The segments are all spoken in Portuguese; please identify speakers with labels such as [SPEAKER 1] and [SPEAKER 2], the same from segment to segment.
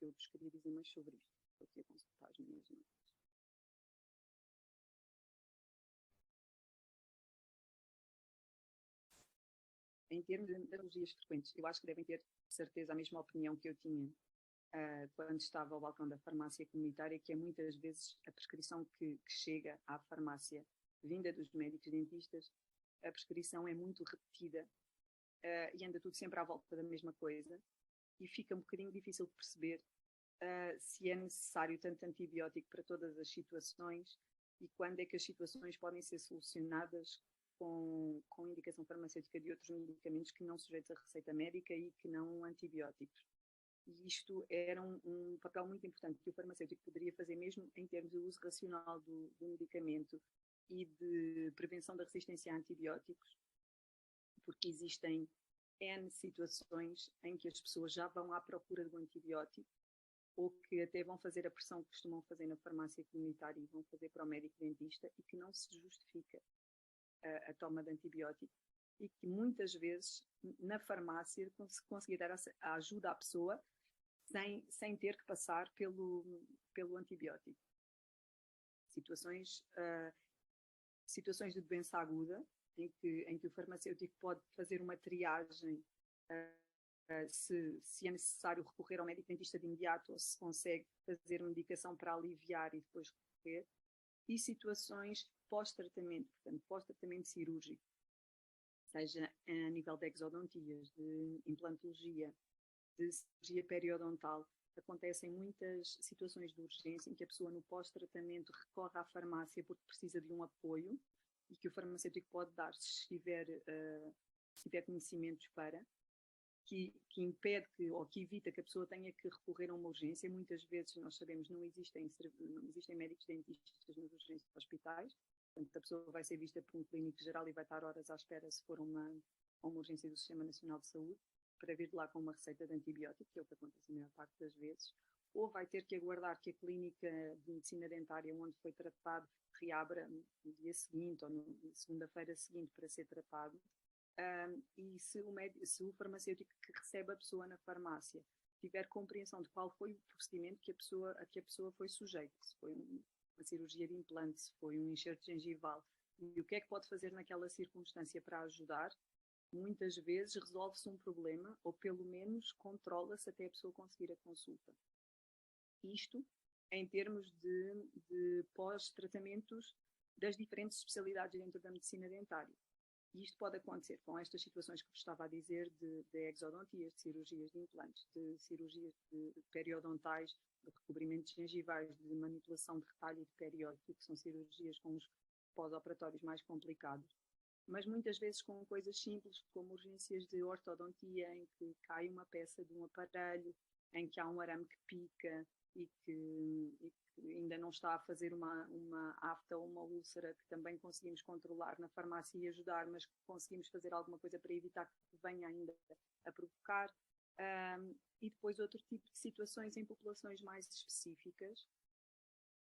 [SPEAKER 1] eu vos queria dizer mais sobre isto. Estou aqui a consultar as minhas notas. Em termos de alergias frequentes, eu acho que devem ter certeza a mesma opinião que eu tinha quando estava ao balcão da farmácia comunitária, que é muitas vezes a prescrição que chega à farmácia vinda dos médicos dentistas, a prescrição é muito repetida e anda tudo sempre à volta da mesma coisa e fica um bocadinho difícil de perceber se é necessário tanto antibiótico para todas as situações e quando é que as situações podem ser solucionadas com indicação farmacêutica de outros medicamentos que não sujeitos a receita médica e que não antibióticos. E isto era um papel muito importante que o farmacêutico poderia fazer mesmo em termos de uso racional do medicamento e de prevenção da resistência a antibióticos, porque existem N situações em que as pessoas já vão à procura do antibiótico ou que até vão fazer a pressão que costumam fazer na farmácia comunitária e vão fazer para o médico dentista e que não se justifica a toma de antibiótico e que muitas vezes na farmácia conseguir dar a ajuda à pessoa sem ter que passar pelo antibiótico. Situações de doença aguda em que o farmacêutico pode fazer uma triagem se é necessário recorrer ao médico dentista de imediato ou se consegue fazer medicação para aliviar e depois recorrer, e situações pós-tratamento, portanto, pós-tratamento cirúrgico, seja a nível de exodontias, de implantologia, de cirurgia periodontal. Acontecem muitas situações de urgência em que a pessoa no pós-tratamento recorre à farmácia porque precisa de um apoio e que o farmacêutico pode dar se tiver conhecimentos que impede ou que evita que a pessoa tenha que recorrer a uma urgência. Muitas vezes, nós sabemos, não existem médicos dentistas nas urgências de hospitais, portanto a pessoa vai ser vista por um clínico geral e vai estar horas à espera se for uma urgência do Sistema Nacional de Saúde, para vir de lá com uma receita de antibiótico, que é o que acontece a maior parte das vezes, ou vai ter que aguardar que a clínica de medicina dentária onde foi tratado reabra no dia seguinte ou na segunda-feira seguinte para ser tratado. E se o farmacêutico que recebe a pessoa na farmácia tiver compreensão de qual foi o procedimento a que a pessoa foi sujeita, se foi uma cirurgia de implante, se foi um enxerto gengival, e o que é que pode fazer naquela circunstância para ajudar, muitas vezes resolve-se um problema ou pelo menos controla-se até a pessoa conseguir a consulta. Isto em termos de pós-tratamentos das diferentes especialidades dentro da medicina dentária. E isto pode acontecer com estas situações que vos estava a dizer de exodontias, de cirurgias de implantes, de cirurgias de periodontais, de recobrimentos gengivais, de manipulação de retalho e de periódico, que são cirurgias com os pós-operatórios mais complicados. Mas muitas vezes com coisas simples, como urgências de ortodontia, em que cai uma peça de um aparelho, em que há um arame que pica e que ainda não está a fazer uma afta ou uma úlcera, que também conseguimos controlar na farmácia e ajudar, mas que conseguimos fazer alguma coisa para evitar que venha ainda a provocar. E depois outro tipo de situações em populações mais específicas,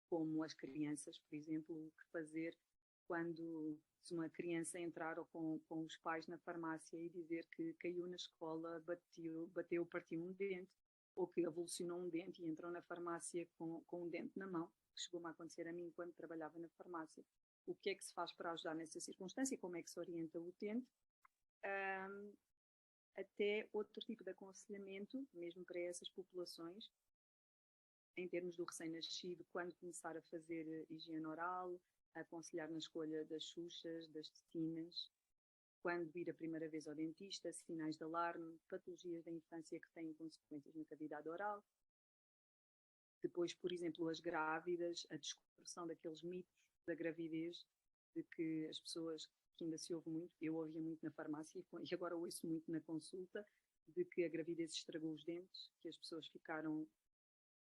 [SPEAKER 1] como as crianças, por exemplo, o que fazer quando se uma criança entrar ou com os pais na farmácia e dizer que caiu na escola, bateu, partiu um dente, ou que evolucionou um dente e entrou na farmácia com um dente na mão, que chegou-me a acontecer a mim quando trabalhava na farmácia. O que é que se faz para ajudar nessa circunstância? Como é que se orienta o utente? Até outro tipo de aconselhamento, mesmo para essas populações, em termos do recém-nascido, quando começar a fazer higiene oral, a aconselhar na escolha das xuxas, das tecinas, quando ir a primeira vez ao dentista, sinais de alarme, patologias da infância que têm consequências na cavidade oral. Depois, por exemplo, as grávidas, a desconstrução daqueles mitos da gravidez, de que as pessoas, que ainda se ouve muito, eu ouvia muito na farmácia e agora ouço muito na consulta, de que a gravidez estragou os dentes, que as pessoas ficaram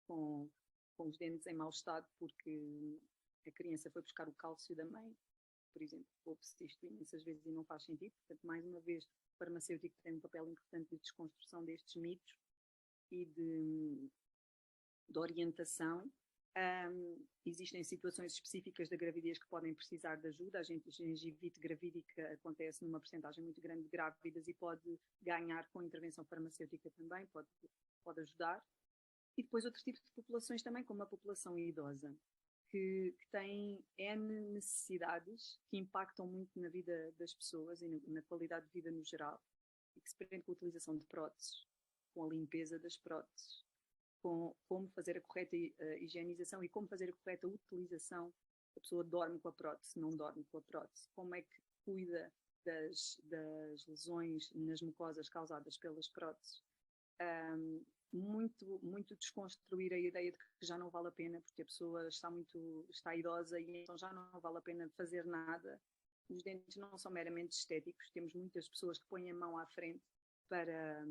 [SPEAKER 1] com os dentes em mau estado porque a criança foi buscar o cálcio da mãe, por exemplo. Ouve-se isto imensas vezes e não faz sentido. Portanto, mais uma vez, o farmacêutico tem um papel importante de desconstrução destes mitos e de orientação. Existem situações específicas da gravidez que podem precisar de ajuda. A gengivite gravídica acontece numa percentagem muito grande de grávidas e pode ganhar com intervenção farmacêutica também, pode ajudar. E depois outro tipo de populações também, como a população idosa, que tem N necessidades que impactam muito na vida das pessoas e na qualidade de vida no geral, e que se prende com a utilização de próteses, com a limpeza das próteses, com como fazer a correta higienização e como fazer a correta utilização. A pessoa dorme com a prótese, não dorme com a prótese, como é que cuida das lesões nas mucosas causadas pelas próteses. Muito desconstruir a ideia de que já não vale a pena, porque a pessoa está idosa e então já não vale a pena fazer nada. Os dentes não são meramente estéticos, temos muitas pessoas que põem a mão à frente para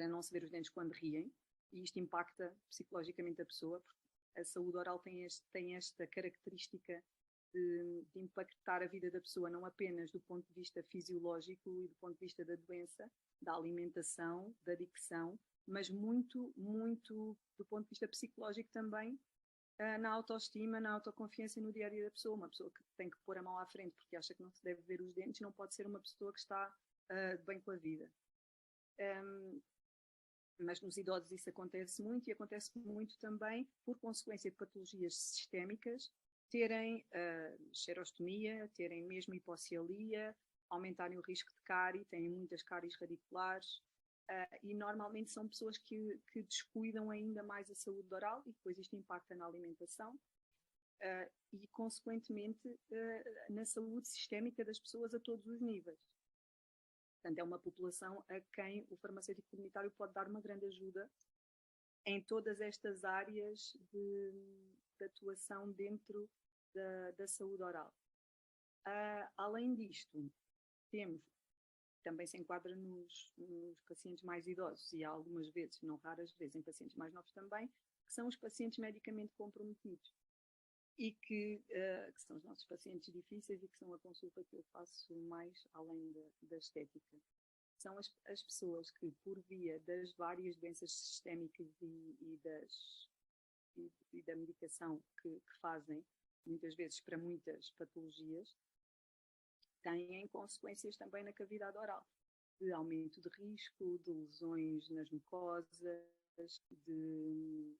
[SPEAKER 1] não se ver os dentes quando riem, e isto impacta psicologicamente a pessoa, porque a saúde oral tem esta característica de impactar a vida da pessoa, não apenas do ponto de vista fisiológico e do ponto de vista da doença, da alimentação, da dicção, mas muito do ponto de vista psicológico também, na autoestima, na autoconfiança e no dia a dia da pessoa. Uma pessoa que tem que pôr a mão à frente porque acha que não se deve ver os dentes não pode ser uma pessoa que está bem com a vida. Mas nos idosos isso acontece muito, e acontece muito também por consequência de patologias sistémicas, terem xerostomia, terem mesmo hipocialia, aumentarem o risco de cárie, têm muitas cáries radiculares, e normalmente são pessoas que descuidam ainda mais a saúde oral, e depois isto impacta na alimentação e, consequentemente, na saúde sistémica das pessoas a todos os níveis. Portanto, é uma população a quem o farmacêutico comunitário pode dar uma grande ajuda em todas estas áreas de atuação dentro da saúde oral. Além disto, temos, também se enquadra nos pacientes mais idosos e algumas vezes, não raras vezes, em pacientes mais novos também, que são os pacientes medicamente comprometidos e que são os nossos pacientes difíceis e que são a consulta que eu faço mais além da estética. São as pessoas que, por via das várias doenças sistémicas e da medicação que fazem, muitas vezes para muitas patologias, têm consequências também na cavidade oral, de aumento de risco, de lesões nas mucosas, de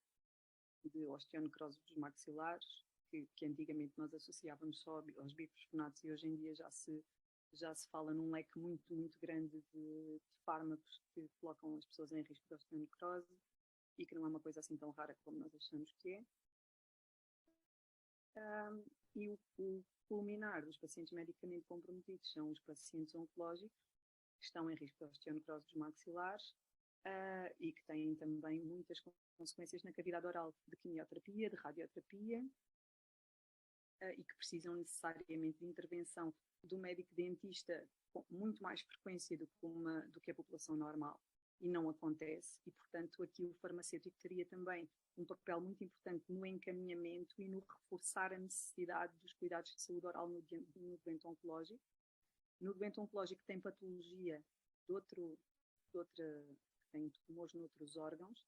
[SPEAKER 1] osteonecrose dos maxilares, que antigamente nós associávamos só aos bifosfonatos, e hoje em dia já se fala num leque muito grande de fármacos que colocam as pessoas em risco de osteonecrose, e que não é uma coisa assim tão rara como nós achamos que é. E o culminar dos pacientes medicamente comprometidos são os pacientes oncológicos, que estão em risco de osteonecrose dos maxilares, e que têm também muitas consequências na cavidade oral, de quimioterapia, de radioterapia, e que precisam necessariamente de intervenção do médico dentista com muito mais frequência do que a população normal, e não acontece, e portanto aqui o farmacêutico teria também um papel muito importante no encaminhamento e no reforçar a necessidade dos cuidados de saúde oral no doente oncológico. No doente oncológico que tem patologia que tem tumores noutros órgãos,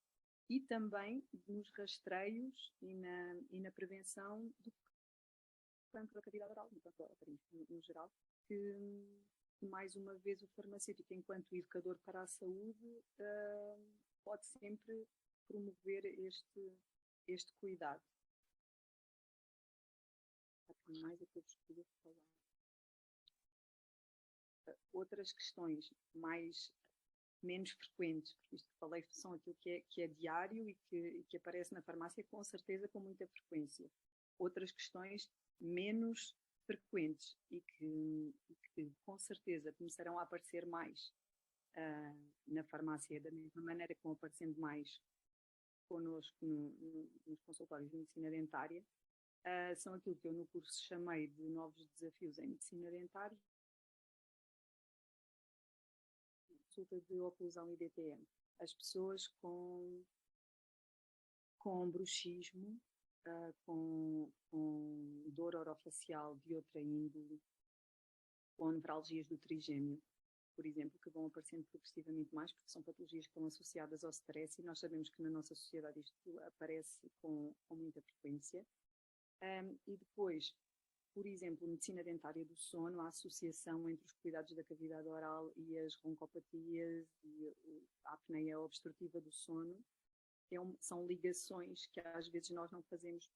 [SPEAKER 1] e também nos rastreios e na prevenção do cancro da cavidade oral, no geral, que mais uma vez o farmacêutico, enquanto educador para a saúde, pode sempre promover este cuidado. Há mais a que eu vos queria falar. Outras questões menos frequentes, porque isto que falei são aquilo que é diário e que aparece na farmácia com certeza com muita frequência. Outras questões menos frequentes e que com certeza começarão a aparecer mais na farmácia, da mesma maneira que vão aparecendo mais connosco nos consultórios de medicina dentária, são aquilo que eu no curso chamei de novos desafios em medicina dentária, consulta de oclusão e DTM. As pessoas com bruxismo, com dor orofacial de outra índole, com nevralgias do trigêmeo, por exemplo, que vão aparecendo progressivamente mais, porque são patologias que estão associadas ao stress, e nós sabemos que na nossa sociedade isto aparece com muita frequência. E depois, por exemplo, medicina dentária do sono, a associação entre os cuidados da cavidade oral e as roncopatias e a apneia obstrutiva do sono, são ligações que às vezes nós não fazíamos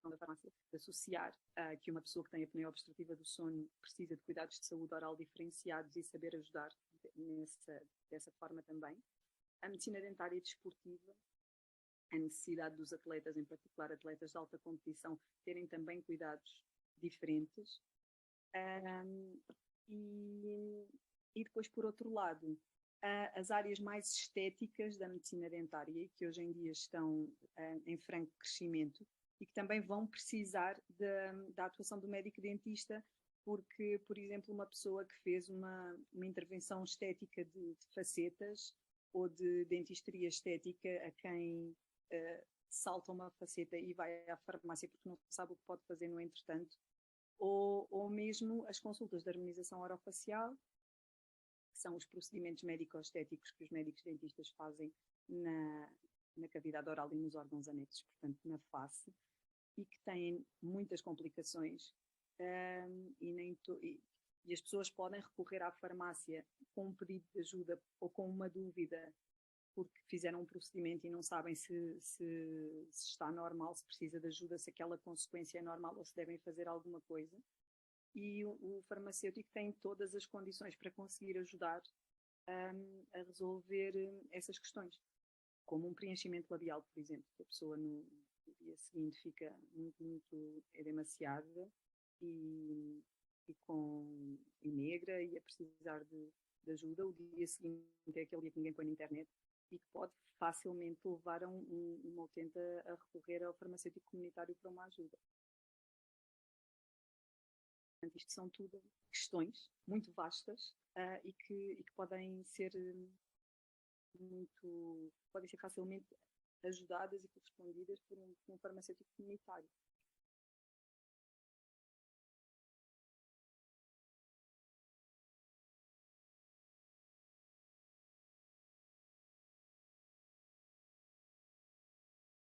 [SPEAKER 1] da farmácia, de associar que uma pessoa que tem apneia obstrutiva do sono precisa de cuidados de saúde oral diferenciados e saber ajudar dessa forma também. A medicina dentária desportiva, a necessidade dos atletas, em particular atletas de alta competição, terem também cuidados diferentes. E depois, por outro lado, as áreas mais estéticas da medicina dentária, que hoje em dia estão em franco crescimento e que também vão precisar da atuação do médico dentista, porque, por exemplo, uma pessoa que fez uma intervenção estética de facetas ou de dentisteria estética, a quem salta uma faceta e vai à farmácia porque não sabe o que pode fazer no entretanto, ou mesmo as consultas de harmonização orofacial, que são os procedimentos médico-estéticos que os médicos dentistas fazem na cavidade oral e nos órgãos anexos, portanto na face, e que têm muitas complicações e as pessoas podem recorrer à farmácia com um pedido de ajuda ou com uma dúvida porque fizeram um procedimento e não sabem se está normal, se precisa de ajuda, se aquela consequência é normal ou se devem fazer alguma coisa. E o farmacêutico tem todas as condições para conseguir ajudar a resolver essas questões, como um preenchimento labial, por exemplo, que a pessoa no dia seguinte fica muito edemaciada e negra e a precisar de ajuda. O dia seguinte é aquele dia que ninguém põe na internet e que pode facilmente levar a uma utente a recorrer ao farmacêutico comunitário para uma ajuda. Portanto, isto são tudo questões muito vastas e que podem ser facilmente ajudadas e correspondidas por um farmacêutico comunitário.